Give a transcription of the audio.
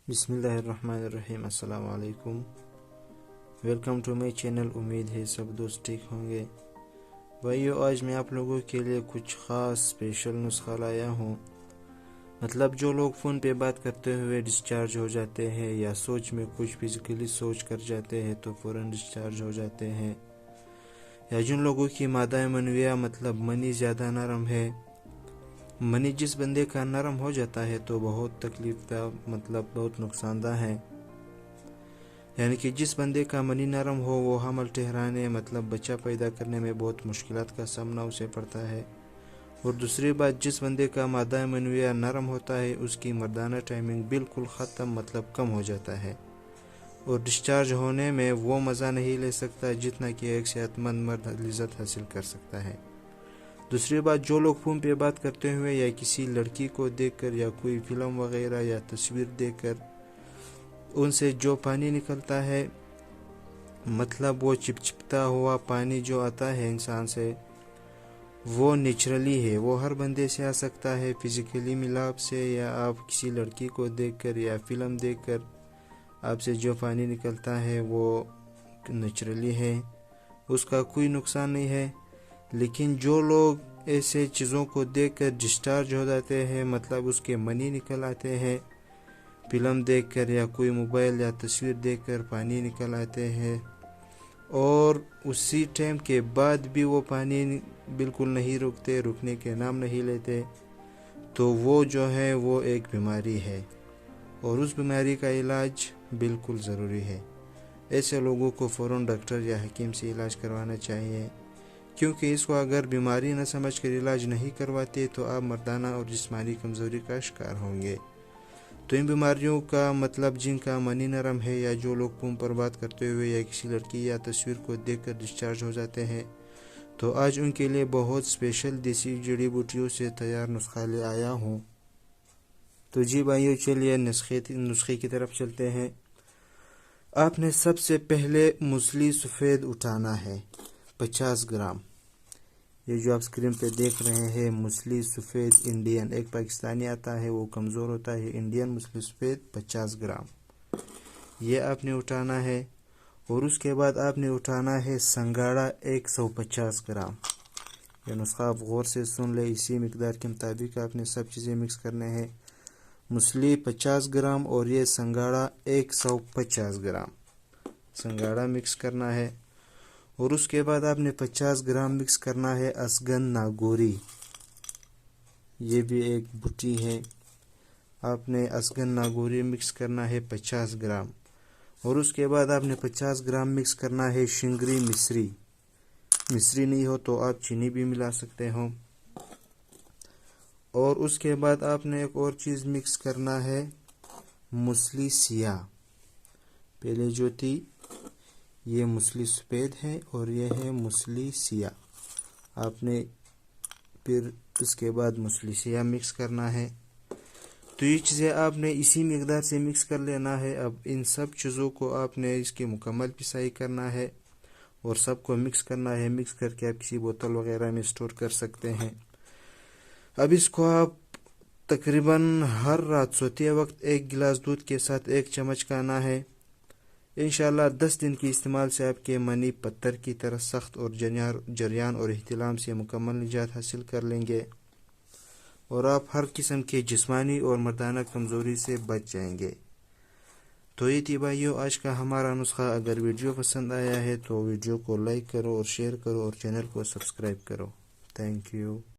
بسم اللہ الرحمن الرحیم۔ السلام علیکم، ویلکم ٹو مائی چینل۔ امید ہے سب دوست ٹھیک ہوں گے۔ بھائیو، آج میں آپ لوگوں کے لیے کچھ خاص اسپیشل نسخہ لایا ہوں۔ مطلب جو لوگ فون پہ بات کرتے ہوئے ڈسچارج ہو جاتے ہیں یا سوچ میں کچھ فزیکلی سوچ کر جاتے ہیں تو فوراً ڈسچارج ہو جاتے ہیں، یا جن لوگوں کی مادہ منویہ مطلب منی زیادہ نرم ہے۔ منی جس بندے کا نرم ہو جاتا ہے تو بہت تکلیف دہ مطلب بہت نقصان دہ ہے، یعنی کہ جس بندے کا منی نرم ہو وہ حمل ٹھہرانے مطلب بچہ پیدا کرنے میں بہت مشکلات کا سامنا اسے پڑتا ہے۔ اور دوسری بات، جس بندے کا مادہ منویہ نرم ہوتا ہے اس کی مردانہ ٹائمنگ بالکل ختم مطلب کم ہو جاتا ہے، اور ڈسچارج ہونے میں وہ مزہ نہیں لے سکتا جتنا کہ ایک صحت مند مرد لذت حاصل کر سکتا ہے۔ دوسری بات، جو لوگ فون پہ بات کرتے ہوئے یا کسی لڑکی کو دیکھ کر یا کوئی فلم وغیرہ یا تصویر دیکھ کر ان سے جو پانی نکلتا ہے مطلب وہ چپچپتا ہوا پانی جو آتا ہے انسان سے، وہ نیچرلی ہے، وہ ہر بندے سے آ سکتا ہے، فزیکلی ملاپ سے، یا آپ کسی لڑکی کو دیکھ کر یا فلم دیکھ کر آپ سے جو پانی نکلتا ہے وہ نیچرلی ہے، اس کا کوئی نقصان نہیں ہے۔ لیکن جو لوگ ایسے چیزوں کو دیکھ کر ڈسچارج ہو جاتے ہیں مطلب اس کے منی نکل آتے ہیں، فلم دیکھ کر یا کوئی موبائل یا تصویر دیکھ کر پانی نکل آتے ہیں، اور اسی ٹائم کے بعد بھی وہ پانی بالکل نہیں رکنے کے نام نہیں لیتے، تو وہ جو ہے وہ ایک بیماری ہے، اور اس بیماری کا علاج بالکل ضروری ہے۔ ایسے لوگوں کو فوراً ڈاکٹر یا حکیم سے علاج کروانا چاہیے، کیونکہ اس کو اگر بیماری نہ سمجھ کر علاج نہیں کرواتے تو آپ مردانہ اور جسمانی کمزوری کا شکار ہوں گے۔ تو ان بیماریوں کا مطلب جن کا منی نرم ہے، یا جو لوگ فون پر بات کرتے ہوئے یا کسی لڑکی یا تصویر کو دیکھ کر ڈسچارج ہو جاتے ہیں، تو آج ان کے لیے بہت اسپیشل دیسی جڑی بوٹیوں سے تیار نسخہ لے آیا ہوں۔ تو جی بھائیو، چلیے نسخے کی طرف چلتے ہیں۔ آپ نے سب سے پہلے موسلی سفید اٹھانا ہے 50 گرام۔ یہ جو آپ اسکرین پہ دیکھ رہے ہیں موسلی سفید انڈین، ایک پاکستانی آتا ہے وہ کمزور ہوتا ہے، انڈین موسلی سفید 50 گرام یہ آپ نے اٹھانا ہے۔ اور اس کے بعد آپ نے اٹھانا ہے سنگاڑا 150 گرام۔ یہ نسخہ آپ غور سے سن لیں، اسی مقدار کے مطابق آپ نے سب چیزیں مکس کرنے ہیں۔ موسلی 50 گرام اور یہ سنگاڑا 150 گرام سنگاڑا مکس کرنا ہے۔ اور اس کے بعد آپ نے 50 گرام مکس کرنا ہے اسگن ناگوری، یہ بھی ایک بوٹی ہے، آپ نے اسگن ناگوری مکس کرنا ہے 50 گرام۔ اور اس کے بعد آپ نے 50 گرام مکس کرنا ہے شنگری مصری نہیں ہو تو آپ چینی بھی ملا سکتے ہو۔ اور اس کے بعد آپ نے ایک اور چیز مکس کرنا ہے موسلی سیاہ۔ پہلے جو تھی یہ موسلی سفید ہے اور یہ ہے موسلی سیاہ، آپ نے پھر اس کے بعد موسلی سیاہ مکس کرنا ہے۔ تو یہ چیزیں آپ نے اسی مقدار سے مکس کر لینا ہے۔ اب ان سب چیزوں کو آپ نے اس کی مکمل پسائی کرنا ہے اور سب کو مکس کرنا ہے۔ مکس کر کے آپ کسی بوتل وغیرہ میں اسٹور کر سکتے ہیں۔ اب اس کو آپ تقریباً ہر رات سوتے وقت 1 گلاس دودھ کے ساتھ 1 چمچ کھانا ہے۔ انشاءاللہ 10 دن کی استعمال سے آپ کے منی پتھر کی طرح سخت اور جریان اور احتلام سے مکمل نجات حاصل کر لیں گے، اور آپ ہر قسم کے جسمانی اور مردانہ کمزوری سے بچ جائیں گے۔ تو یہ تھی بھائیو آج کا ہمارا نسخہ۔ اگر ویڈیو پسند آیا ہے تو ویڈیو کو لائک کرو اور شیئر کرو اور چینل کو سبسکرائب کرو۔ Thank you.